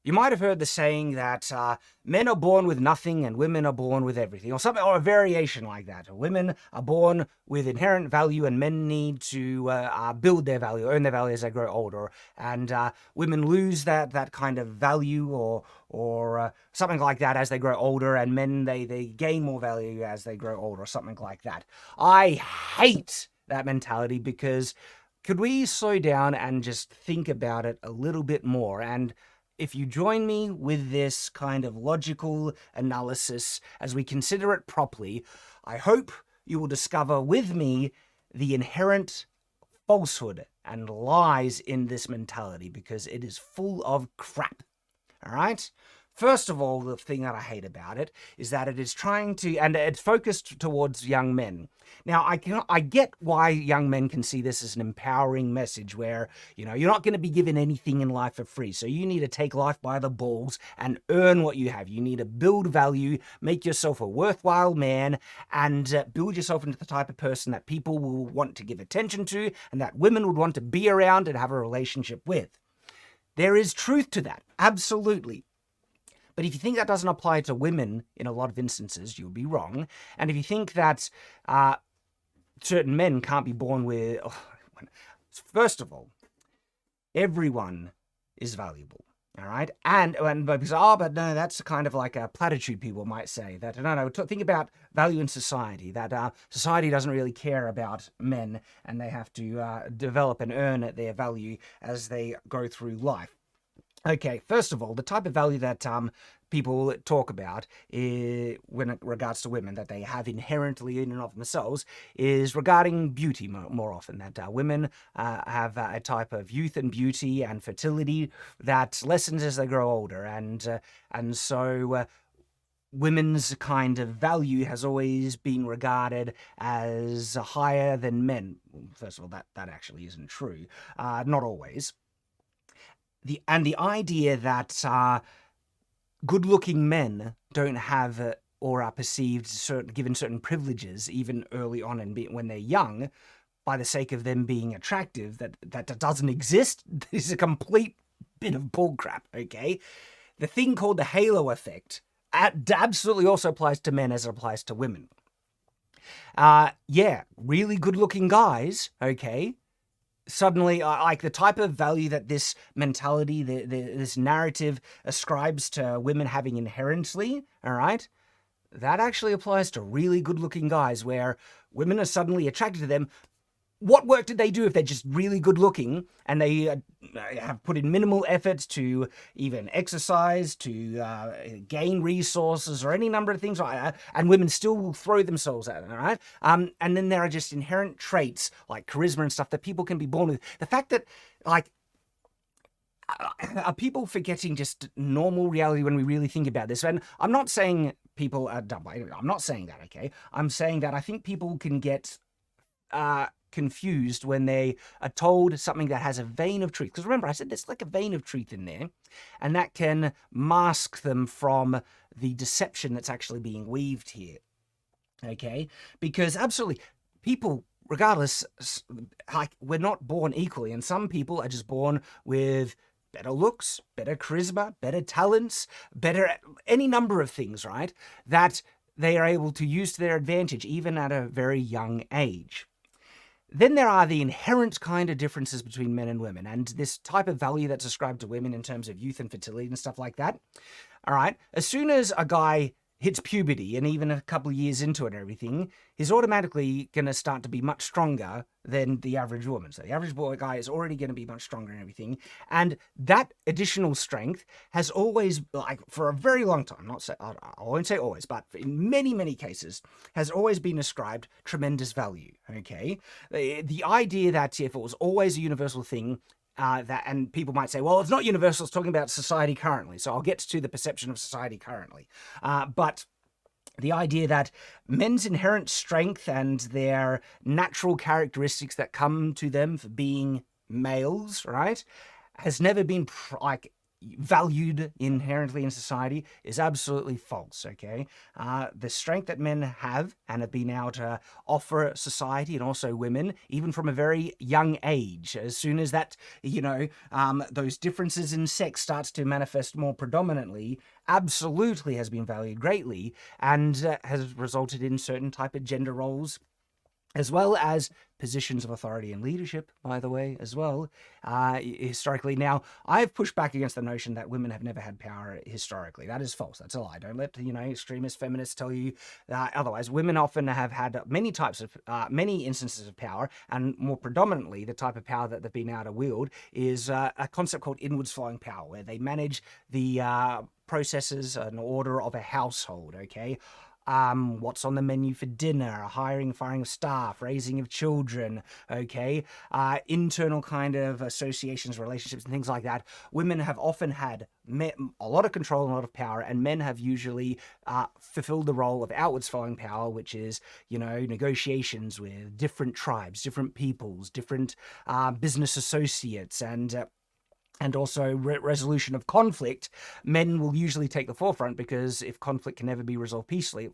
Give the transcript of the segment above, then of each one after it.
You might have heard the saying that men are born with nothing and women are born with everything, or something, or a variation like that. Women are born with inherent value, and men need to build their value, earn their value as they grow older. And women lose that kind of value, or something like that as they grow older, and men they gain more value as they grow older, or something like that. I hate that mentality, because could we slow down and just think about it a little bit more? And if you join me with this kind of logical analysis as we consider it properly, I hope you will discover with me the inherent falsehood and lies in this mentality, because it is full of crap. All right? First of all, the thing that I hate about it is that it is trying to, and it's focused towards young men. Now, I get why young men can see this as an empowering message where, you're not going to be given anything in life for free. So you need to take life by the balls and earn what you have. You need to build value, make yourself a worthwhile man, and build yourself into the type of person that people will want to give attention to, and that women would want to be around and have a relationship with. There is truth to that, absolutely. But if you think that doesn't apply to women in a lot of instances, you'll be wrong. And if you think that certain men can't be born with... First of all, everyone is valuable, all right? And because, but no, that's kind of like a platitude, people might say. That, no, think about value in society, that society doesn't really care about men, and they have to develop and earn their value as they go through life. Okay, first of all, the type of value that people talk about when it regards to women, that they have inherently in and of themselves, is regarding beauty more often. That women have a type of youth and beauty and fertility that lessens as they grow older. And so women's kind of value has always been regarded as higher than men. First of all, that actually isn't true. Not always. The idea that good-looking men don't have or are perceived given certain privileges even early on and when they're young, by the sake of them being attractive, that doesn't exist, is a complete bit of bullcrap. Okay, the thing called the halo effect absolutely also applies to men as it applies to women. Really good-looking guys, okay, suddenly, like the type of value that this mentality, this narrative ascribes to women having inherently, all right, that actually applies to really good-looking guys, where women are suddenly attracted to them. What work did they do if they're just really good-looking and they have put in minimal efforts to even exercise, to gain resources, or any number of things like that, and women still will throw themselves at it, all right? And then there are just inherent traits like charisma and stuff that people can be born with. The fact that, like, are people forgetting just normal reality when we really think about this? And I'm not saying people are dumb. I'm not saying that, okay? I'm saying that I think people can get confused when they are told something that has a vein of truth. Because remember, I said there's like a vein of truth in there, and that can mask them from the deception that's actually being weaved here. Okay? Because absolutely, people, regardless, like, we're not born equally, and some people are just born with better looks, better charisma, better talents, better any number of things, right? That they are able to use to their advantage, even at a very young age. Then there are the inherent kind of differences between men and women, and this type of value that's ascribed to women in terms of youth and fertility and stuff like that. All right, as soon as a guy hits puberty, and even a couple of years into it and everything, he's automatically going to start to be much stronger than the average woman. So the average boy guy is already going to be much stronger and everything. And that additional strength has always, like, for a very long time, I won't say always, but in many, many cases, has always been ascribed tremendous value, okay? The idea that if it was always a universal thing, and people might say, well, it's not universal, it's talking about society currently. So I'll get to the perception of society currently. But the idea that men's inherent strength and their natural characteristics that come to them for being males, right, has never been valued inherently in society is absolutely false, okay? The strength that men have and have been able to offer society and also women, even from a very young age, as soon as that, those differences in sex starts to manifest more predominantly, absolutely has been valued greatly and has resulted in certain type of gender roles, as well as positions of authority and leadership, by the way, as well, historically. Now, I've pushed back against the notion that women have never had power historically. That is false. That's a lie. Don't let, extremist feminists tell you otherwise. Women often have had many instances of power, and more predominantly, the type of power that they've been able to wield is a concept called inwards flowing power, where they manage the processes and order of a household, okay? What's on the menu for dinner, hiring, firing of staff, raising of children, okay? Internal kind of associations, relationships, and things like that. Women have often had a lot of control and a lot of power, and men have usually fulfilled the role of outwards flowing power, which is, negotiations with different tribes, different peoples, different business associates, and also resolution of conflict. Men will usually take the forefront, because if conflict can never be resolved peacefully,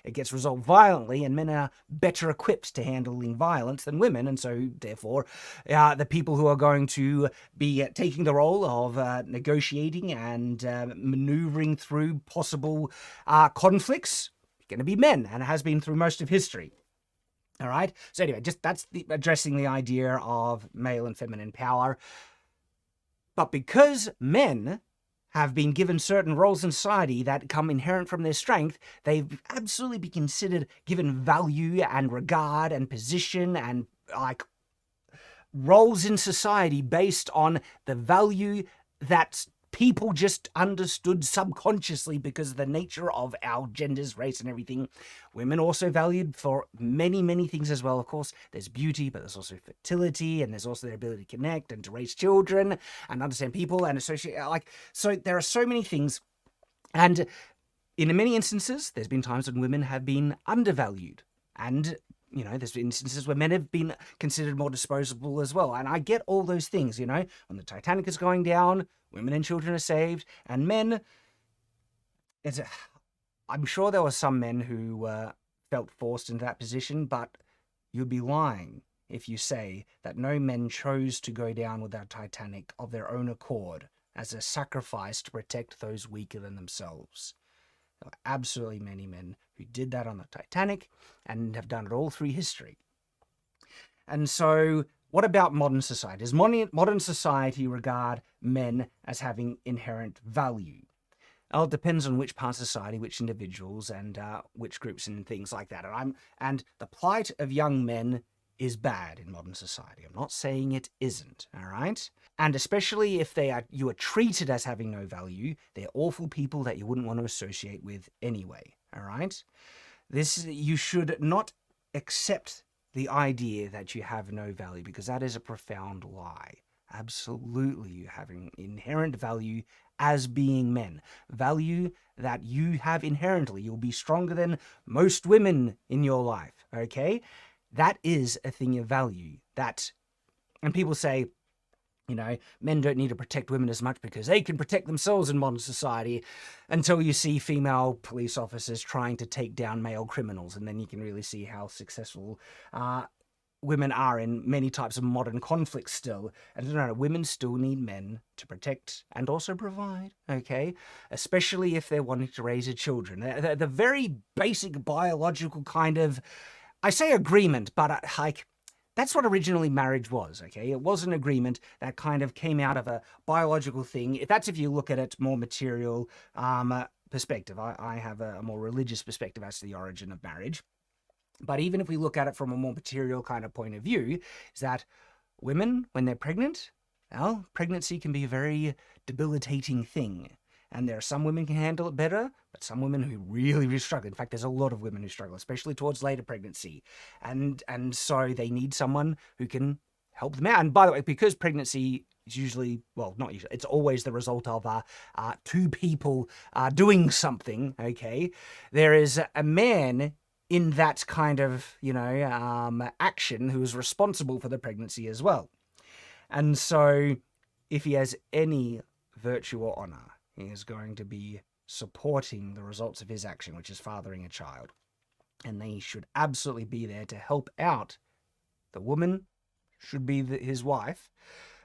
it gets resolved violently, and men are better equipped to handling violence than women, and so therefore the people who are going to be taking the role of negotiating and maneuvering through possible conflicts are going to be men, and it has been through most of history. All right, so anyway, that's addressing the idea of male and feminine power. But because men have been given certain roles in society that come inherent from their strength, they've absolutely been considered, given value and regard and position and roles in society based on the value that people just understood subconsciously because of the nature of our genders, race, and everything. Women also valued for many, many things as well. Of course, there's beauty, but there's also fertility, and there's also their ability to connect and to raise children and understand people and associate. So there are so many things. And in many instances, there's been times when women have been undervalued. And there's been instances where men have been considered more disposable as well. And I get all those things, when the Titanic is going down, women and children are saved, and men, I'm sure there were some men who felt forced into that position, but you'd be lying if you say that no men chose to go down with that Titanic of their own accord as a sacrifice to protect those weaker than themselves. There were absolutely many men who did that on the Titanic and have done it all through history. And so, what about modern society? Does modern society regard men as having inherent value? Well, it depends on which part of society, which individuals, and which groups and things like that. And the plight of young men is bad in modern society. I'm not saying it isn't, all right? And especially if you are treated as having no value, they're awful people that you wouldn't want to associate with anyway, all right? You should not accept the idea that you have no value, because that is a profound lie. Absolutely, you have inherent value as being men. Value that you have inherently. You'll be stronger than most women in your life, okay? That is a thing of value. And people say, men don't need to protect women as much because they can protect themselves in modern society, until you see female police officers trying to take down male criminals, and then you can really see how successful women are in many types of modern conflicts still. And no, women still need men to protect and also provide, okay? Especially if they're wanting to raise their children. The very basic biological kind of, I say agreement, but that's what originally marriage was, okay? It was an agreement that kind of came out of a biological thing. That's if you look at it more material perspective. I have a more religious perspective as to the origin of marriage. But even if we look at it from a more material kind of point of view, is that women, when they're pregnant, well, pregnancy can be a very debilitating thing. And there are some women who can handle it better, but some women who really, really struggle. In fact, there's a lot of women who struggle, especially towards later pregnancy. And so they need someone who can help them out. And by the way, because pregnancy is usually, well, not usually, it's always the result of two people doing something, okay? There is a man in that kind of, action who is responsible for the pregnancy as well. And so if he has any virtue or honor. He is going to be supporting the results of his action, which is fathering a child. And they should absolutely be there to help out. The woman should be his wife,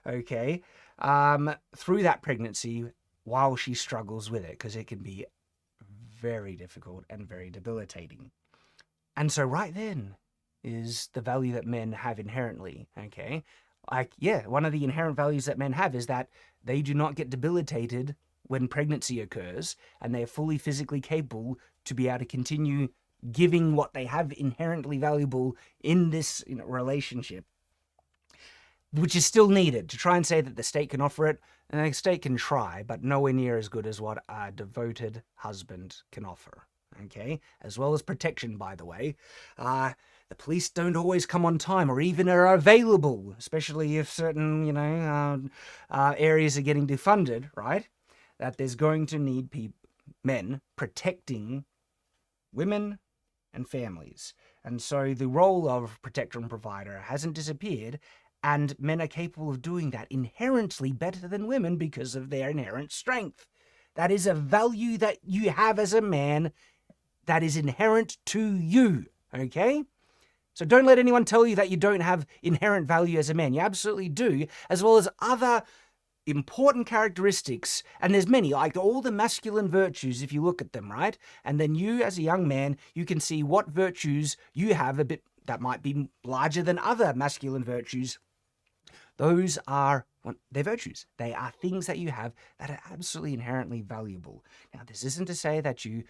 okay, through that pregnancy while she struggles with it, because it can be very difficult and very debilitating. And so right then is the value that men have inherently, okay? Like, yeah, one of the inherent values that men have is that they do not get debilitated when pregnancy occurs, and they are fully physically capable to be able to continue giving what they have inherently valuable in this relationship, which is still needed. To try and say that the state can offer it, and the state can try, but nowhere near as good as what a devoted husband can offer, okay? As well as protection, by the way. The police don't always come on time or even are available, especially if certain, areas are getting defunded, right? That there's going to need men protecting women and families. And so the role of protector and provider hasn't disappeared, and men are capable of doing that inherently better than women because of their inherent strength. That is a value that you have as a man that is inherent to you, okay? So don't let anyone tell you that you don't have inherent value as a man. You absolutely do, as well as other important characteristics, and there's many, like all the masculine virtues if you look at them, right? And then you as a young man, you can see what virtues you have a bit that might be larger than other masculine virtues. Those are they're virtues. They are things that you have that are absolutely inherently valuable. Now, this isn't to say that you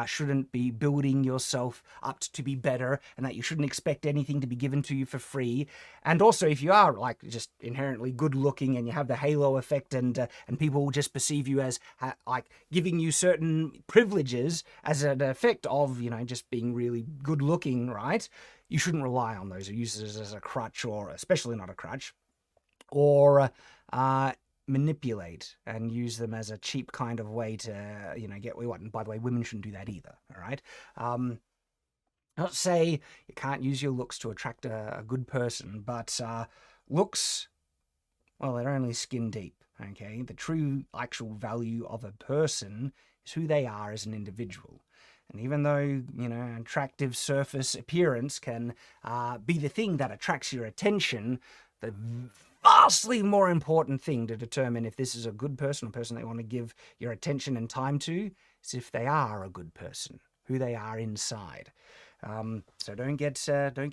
shouldn't be building yourself up to be better, and that you shouldn't expect anything to be given to you for free. And also, if you are like just inherently good looking and you have the halo effect, and people will just perceive you as like giving you certain privileges as an effect of just being really good looking, right? You shouldn't rely on those or use it as a crutch, or especially not a crutch, or manipulate and use them as a cheap kind of way to, get what you want. And by the way, women shouldn't do that either, all right? Not to say you can't use your looks to attract a good person, but looks, well, they're only skin deep, okay? The true actual value of a person is who they are as an individual. And even though, attractive surface appearance can be the thing that attracts your attention, the vastly more important thing to determine if this is a good person, a person that you want to give your attention and time to, is if they are a good person, who they are inside. So don't get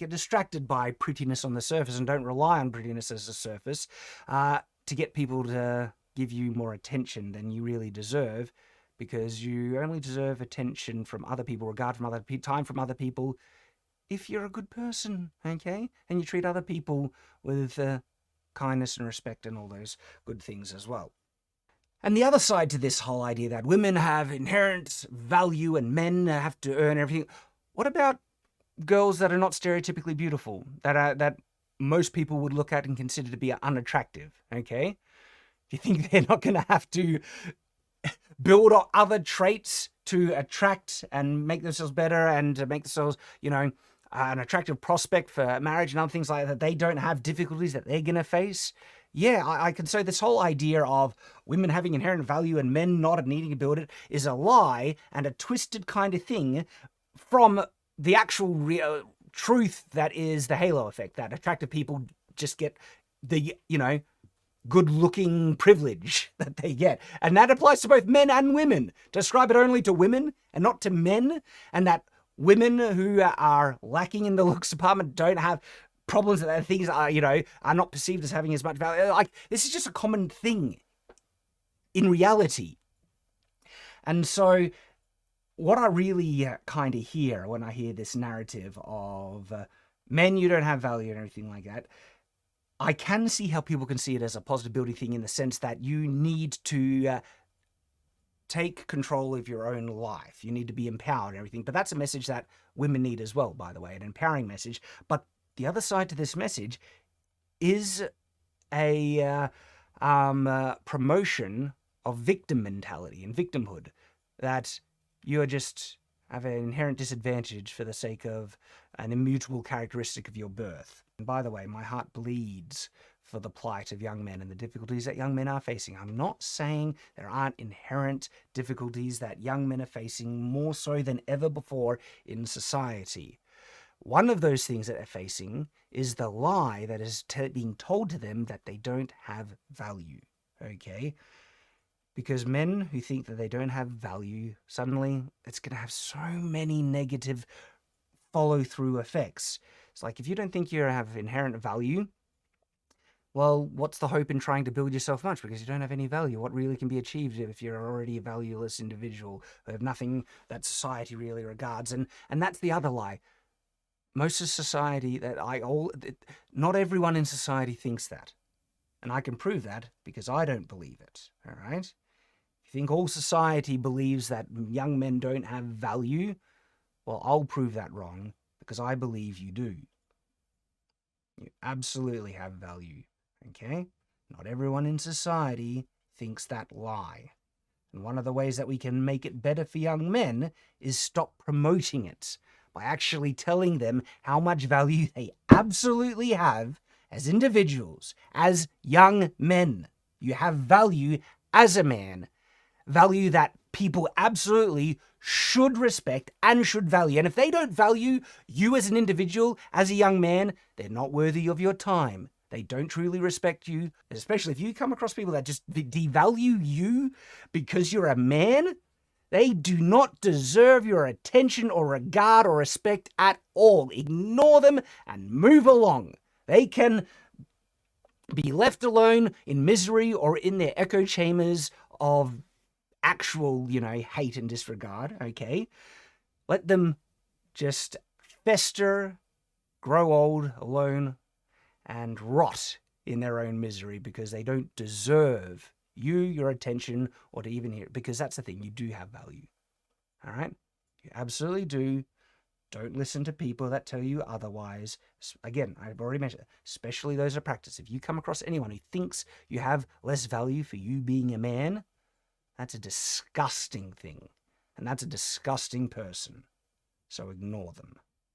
distracted by prettiness on the surface, and don't rely on prettiness as a surface to get people to give you more attention than you really deserve, because you only deserve attention from other people, regard from other people, time from other people, if you're a good person, okay? And you treat other people with kindness and respect and all those good things as well. And the other side to this whole idea that women have inherent value and men have to earn everything, what about girls that are not stereotypically beautiful, that most people would look at and consider to be unattractive, okay? Do you think they're not going to have to build on other traits to attract and make themselves better and to make themselves, an attractive prospect for marriage and other things like that? They don't have difficulties that they're going to face. Yeah, I can say this whole idea of women having inherent value and men not needing to build it is a lie and a twisted kind of thing from the actual truth that is the halo effect, that attractive people just get the, good-looking privilege that they get. And that applies to both men and women. Describe it only to women and not to men, and that women who are lacking in the looks department don't have problems, that things are, are not perceived as having as much value. Like, this is just a common thing in reality. And so what I really kind of hear when I hear this narrative of men, you don't have value and everything like that, I can see how people can see it as a positive building thing, in the sense that you need to take control of your own life. You need to be empowered and everything. But that's a message that women need as well, by the way, an empowering message. But the other side to this message is a promotion of victim mentality and victimhood, that you just have an inherent disadvantage for the sake of an immutable characteristic of your birth. And by the way, my heart bleeds for the plight of young men and the difficulties that young men are facing. I'm not saying there aren't inherent difficulties that young men are facing more so than ever before in society. One of those things that they're facing is the lie that is being told to them that they don't have value, okay? Because men who think that they don't have value, suddenly it's going to have so many negative follow-through effects. It's like, if you don't think you have inherent value, well, what's the hope in trying to build yourself much? Because you don't have any value. What really can be achieved if you're already a valueless individual who have nothing that society really regards? And that's the other lie. Most of society, not everyone in society thinks that. And I can prove that because I don't believe it, all right? If you think all society believes that young men don't have value, well, I'll prove that wrong because I believe you do. You absolutely have value, okay? Not everyone in society thinks that lie. And one of the ways that we can make it better for young men is stop promoting it by actually telling them how much value they absolutely have as individuals, as young men. You have value as a man, value that people absolutely should respect and should value. And if they don't value you as an individual, as a young man, they're not worthy of your time. They don't truly respect you, especially if you come across people that just devalue you because you're a man. They do not deserve your attention or regard or respect at all. Ignore them and move along. They can be left alone in misery or in their echo chambers of actual, hate and disregard, okay? Let them just fester, grow old, alone, and rot in their own misery because they don't deserve your attention, or to even hear it, because that's the thing, you do have value. All right? You absolutely do. Don't listen to people that tell you otherwise. Again, I've already mentioned, especially those of practice. If you come across anyone who thinks you have less value for you being a man, that's a disgusting thing. And that's a disgusting person. So ignore them.